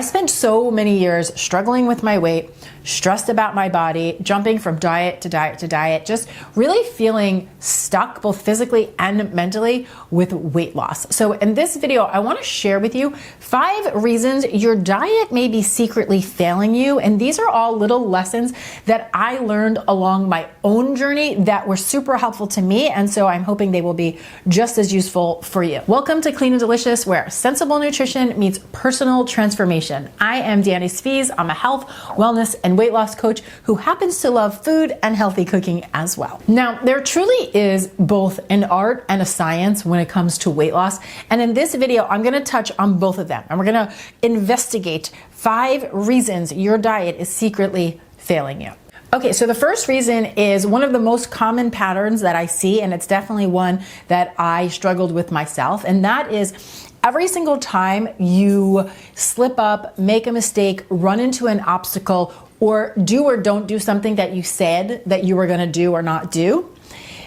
I spent so many years struggling with my weight, stressed about my body, jumping from diet to diet to diet, just really feeling stuck both physically and mentally with weight loss. So in this video, I want to share with you 5 reasons your diet may be secretly failing you. And these are all little lessons that I learned along my own journey that were super helpful to me. And so I'm hoping they will be just as useful for you. Welcome to Clean and Delicious, where sensible nutrition meets personal transformation. I am Danny Spies. I'm a health, wellness, and weight loss coach who happens to love food and healthy cooking as well. Now, there truly is both an art and a science when it comes to weight loss. And in this video, I'm going to touch on both of them. And we're going to investigate 5 reasons your diet is secretly failing you. Okay, so the first reason is one of the most common patterns that I see, and it's definitely one that I struggled with myself, and that is every single time you slip up, make a mistake, run into an obstacle, or do or don't do something that you said that you were gonna do or not do,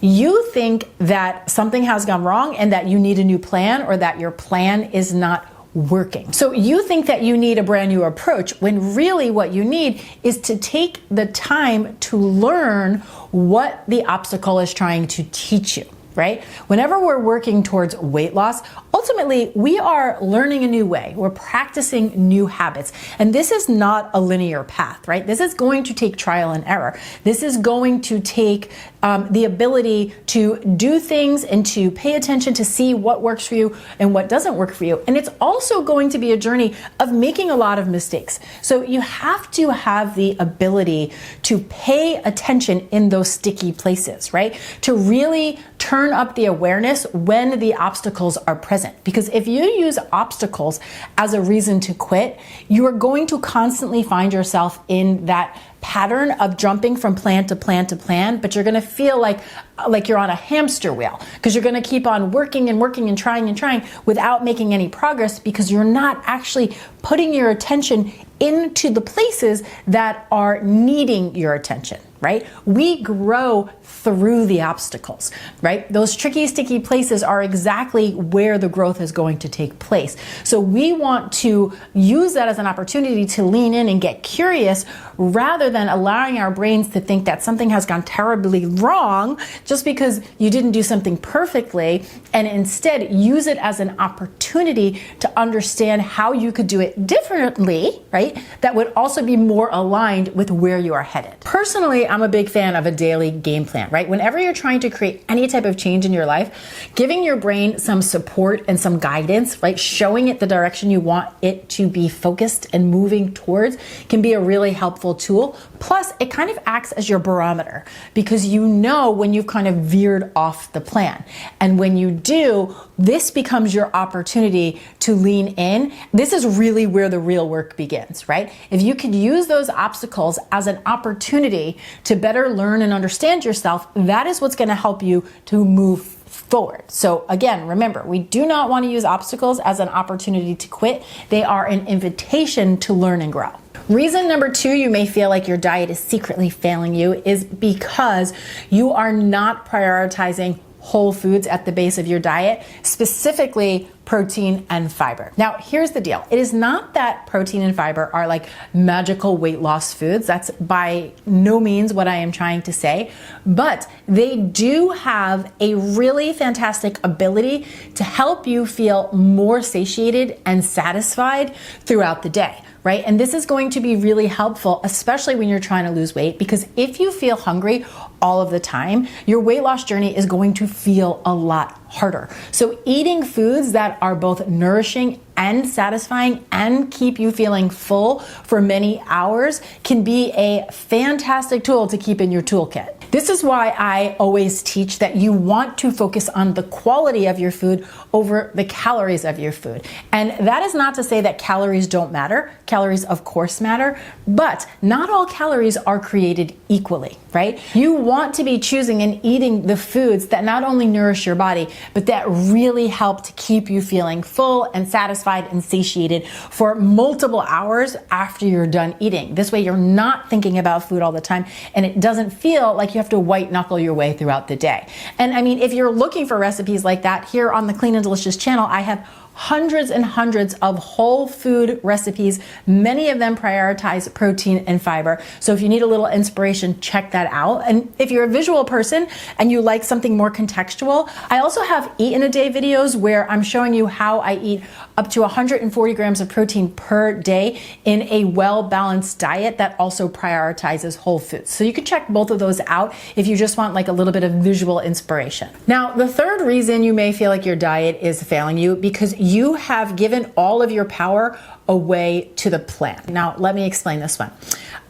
you think that something has gone wrong and that you need a new plan, or that your plan is not working. So you think that you need a brand new approach, when really what you need is to take the time to learn what the obstacle is trying to teach you. Right? Whenever we're working towards weight loss, ultimately we are learning a new way. We're practicing new habits. And this is not a linear path, right? This is going to take trial and error. This is going to take the ability to do things and to pay attention to see what works for you and what doesn't work for you. And it's also going to be a journey of making a lot of mistakes. So you have to have the ability to pay attention in those sticky places, right? To really turn up the awareness when the obstacles are present. Because if you use obstacles as a reason to quit, you are going to constantly find yourself in that pattern of jumping from plan to plan to plan, but you're going to feel like you're on a hamster wheel, because you're going to keep on working and working and trying without making any progress, because you're not actually putting your attention into the places that are needing your attention, right? We grow through the obstacles, right? Those tricky, sticky places are exactly where the growth is going to take place. So we want to use that as an opportunity to lean in and get curious, rather than allowing our brains to think that something has gone terribly wrong just because you didn't do something perfectly, and instead use it as an opportunity to understand how you could do it differently, right? That would also be more aligned with where you are headed. Personally, I'm a big fan of a daily game plan, right? Whenever you're trying to create any type of change in your life, giving your brain some support and some guidance, right? Showing it the direction you want it to be focused and moving towards can be a really helpful tool. Plus, it kind of acts as your barometer, because you know when you've kind of veered off the plan. And when you do, this becomes your opportunity to lean in. This is really where the real work begins, right? If you could use those obstacles as an opportunity to better learn and understand yourself, that is what's going to help you to move forward. So again, remember, we do not want to use obstacles as an opportunity to quit. They are an invitation to learn and grow. Reason number 2 you may feel like your diet is secretly failing you is because you are not prioritizing whole foods at the base of your diet, specifically protein and fiber. Now, here's the deal. It is not that protein and fiber are like magical weight loss foods. That's by no means what I am trying to say, but they do have a really fantastic ability to help you feel more satiated and satisfied throughout the day. Right? And this is going to be really helpful, especially when you're trying to lose weight, because if you feel hungry all of the time, your weight loss journey is going to feel a lot harder. So eating foods that are both nourishing and satisfying and keep you feeling full for many hours can be a fantastic tool to keep in your toolkit. This is why I always teach that you want to focus on the quality of your food over the calories of your food. And that is not to say that calories don't matter. Calories, of course, matter, but not all calories are created equally, right? You want to be choosing and eating the foods that not only nourish your body, but that really help to keep you feeling full and satisfied and satiated for multiple hours after you're done eating. This way, you're not thinking about food all the time, and it doesn't feel like you have to white knuckle your way throughout the day. And I mean, if you're looking for recipes like that, here on the Clean and Delicious channel, I have hundreds and hundreds of whole food recipes. Many of them prioritize protein and fiber. So if you need a little inspiration, check that out. And if you're a visual person and you like something more contextual, I also have Eat in a Day videos where I'm showing you how I eat up to 140 grams of protein per day in a well-balanced diet that also prioritizes whole foods. So you can check both of those out if you just want like a little bit of visual inspiration. Now, the third reason you may feel like your diet is failing you because you have given all of your power away to the plan. Now, let me explain this one.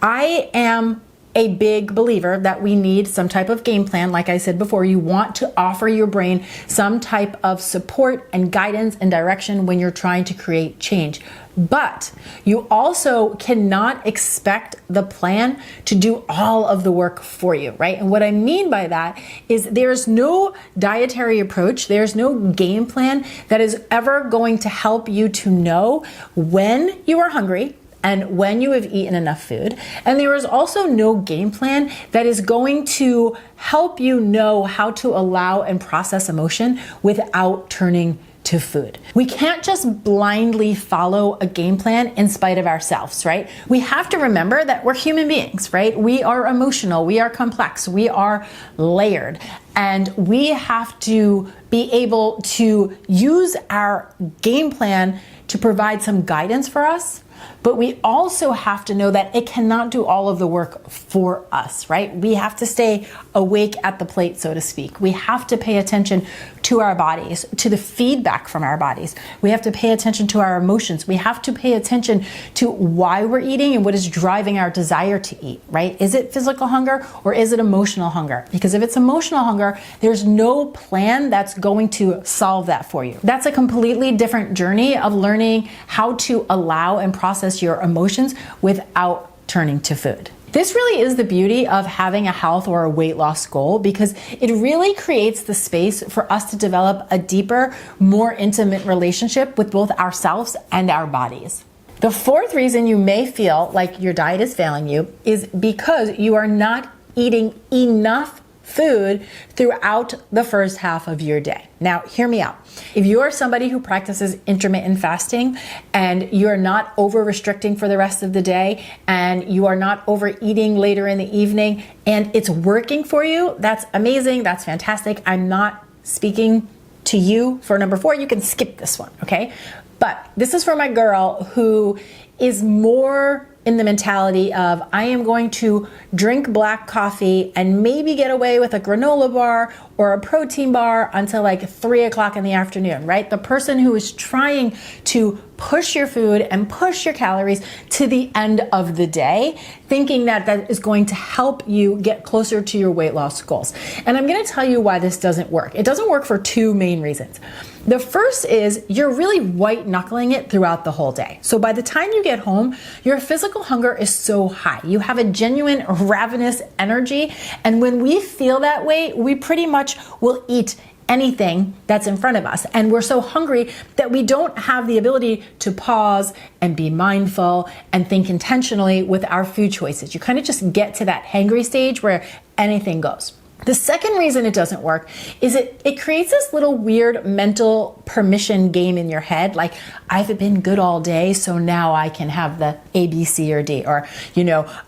I am a big believer that we need some type of game plan. Like I said before, you want to offer your brain some type of support and guidance and direction when you're trying to create change. But you also cannot expect the plan to do all of the work for you, right? And what I mean by that is there's no dietary approach, there's no game plan that is ever going to help you to know when you are hungry and when you have eaten enough food. And there is also no game plan that is going to help you know how to allow and process emotion without turning to food. We can't just blindly follow a game plan in spite of ourselves, right? We have to remember that we're human beings, right? We are emotional, we are complex, we are layered, and we have to be able to use our game plan to provide some guidance for us. But we also have to know that it cannot do all of the work for us, right? We have to stay awake at the plate, so to speak. We have to pay attention to our bodies, to the feedback from our bodies. We have to pay attention to our emotions. We have to pay attention to why we're eating and what is driving our desire to eat, right? Is it physical hunger or is it emotional hunger? Because if it's emotional hunger, there's no plan that's going to solve that for you. That's a completely different journey of learning how to allow and process your emotions without turning to food. This really is the beauty of having a health or a weight loss goal because it really creates the space for us to develop a deeper, more intimate relationship with both ourselves and our bodies. The fourth reason you may feel like your diet is failing you is because you are not eating enough food throughout the first half of your day. Now, hear me out. If you are somebody who practices intermittent fasting and you're not over restricting for the rest of the day and you are not overeating later in the evening and it's working for you, that's amazing. That's fantastic. I'm not speaking to you for number 4. You can skip this one, okay? But this is for my girl who is more in the mentality of I am going to drink black coffee and maybe get away with a granola bar or a protein bar until like 3 o'clock in the afternoon, right? The person who is trying to push your food and push your calories to the end of the day, thinking that that is going to help you get closer to your weight loss goals. And I'm going to tell you why this doesn't work. It doesn't work for 2 main reasons. The first is you're really white knuckling it throughout the whole day. So by the time you get home, your physical hunger is so high. You have a genuine ravenous energy. And when we feel that way, we pretty much will eat anything that's in front of us. And we're so hungry that we don't have the ability to pause and be mindful and think intentionally with our food choices. You kind of just get to that hangry stage where anything goes. The second reason it doesn't work is it creates this little weird mental permission game in your head. Like, I've been good all day, so now I can have the A, B, C, or D. Or,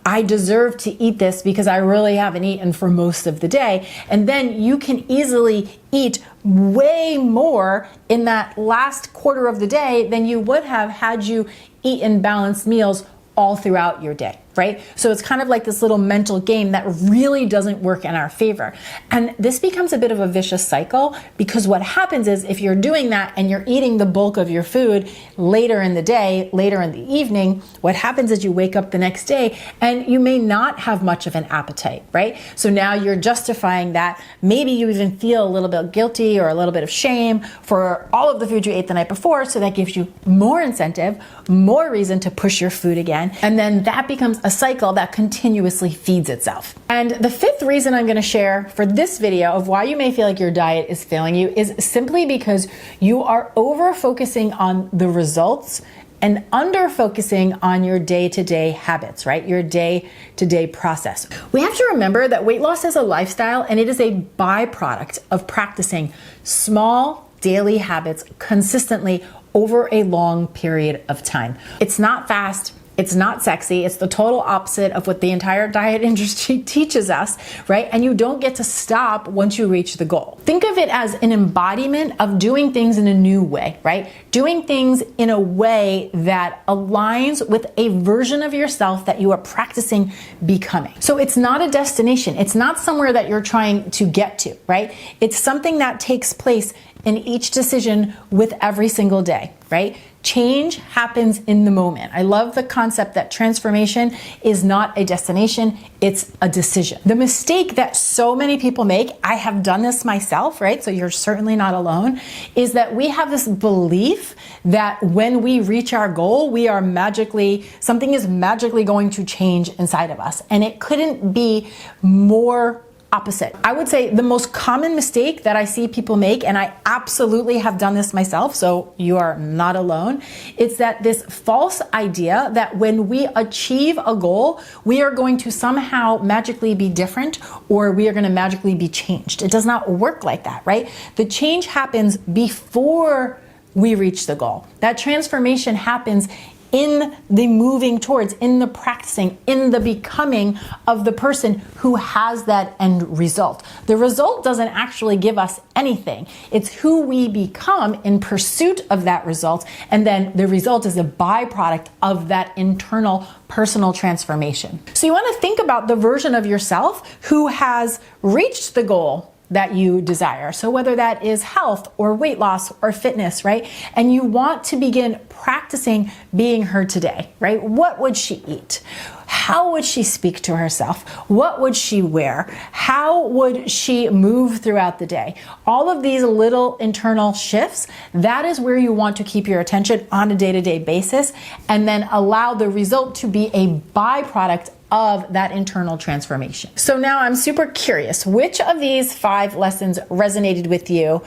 I deserve to eat this because I really haven't eaten for most of the day. And then you can easily eat way more in that last quarter of the day than you would have had you eaten balanced meals all throughout your day, right? So it's kind of like this little mental game that really doesn't work in our favor. And this becomes a bit of a vicious cycle because what happens is if you're doing that and you're eating the bulk of your food later in the day, later in the evening, what happens is you wake up the next day and you may not have much of an appetite, right? So now you're justifying that. Maybe you even feel a little bit guilty or a little bit of shame for all of the food you ate the night before. So that gives you more incentive, more reason to push your food again. And then that becomes a cycle that continuously feeds itself. And the fifth reason I'm going to share for this video of why you may feel like your diet is failing you is simply because you are over focusing on the results and under focusing on your day-to-day habits, right? Your day-to-day process. We have to remember that weight loss is a lifestyle and it is a byproduct of practicing small daily habits consistently over a long period of time. It's not fast. It's not sexy. It's the total opposite of what the entire diet industry teaches us, right? And you don't get to stop once you reach the goal. Think of it as an embodiment of doing things in a new way, right? Doing things in a way that aligns with a version of yourself that you are practicing becoming. So it's not a destination. It's not somewhere that you're trying to get to, right? It's something that takes place in each decision with every single day, right? Change happens in the moment. I love the concept that transformation is not a destination, it's a decision. The mistake that so many people make, I have done this myself, right? So you're certainly not alone, is that we have this belief that when we reach our goal, something is magically going to change inside of us. And it couldn't be more opposite. I would say the most common mistake that I see people make, and I absolutely have done this myself, so you are not alone, it's that this false idea that when we achieve a goal, we are going to somehow magically be different or we are going to magically be changed. It does not work like that, right? The change happens before we reach the goal. That transformation happens in the moving towards, in the practicing, in the becoming of the person who has that end result. The result doesn't actually give us anything. It's who we become in pursuit of that result, and then the result is a byproduct of that internal personal transformation. So you want to think about the version of yourself who has reached the goal that you desire. So whether that is health or weight loss or fitness, right? And you want to begin practicing being her today, right? What would she eat? How would she speak to herself? What would she wear? How would she move throughout the day? All of these little internal shifts, that is where you want to keep your attention on a day-to-day basis, and then allow the result to be a byproduct of that internal transformation. So now I'm super curious, which of these 5 lessons resonated with you?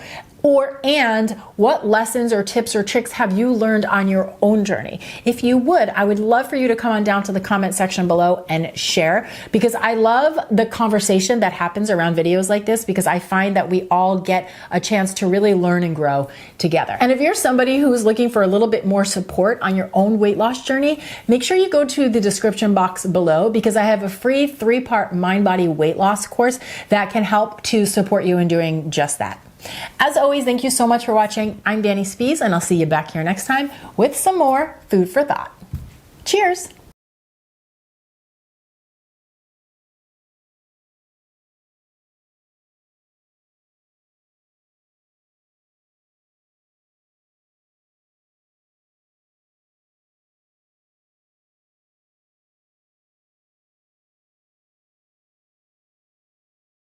And what lessons or tips or tricks have you learned on your own journey? If you would, I would love for you to come on down to the comment section below and share, because I love the conversation that happens around videos like this, because I find that we all get a chance to really learn and grow together. And if you're somebody who's looking for a little bit more support on your own weight loss journey, make sure you go to the description box below, because I have a free 3-part mind body weight loss course that can help to support you in doing just that. As always, thank you so much for watching. I'm Dani Spies, and I'll see you back here next time with some more food for thought. Cheers.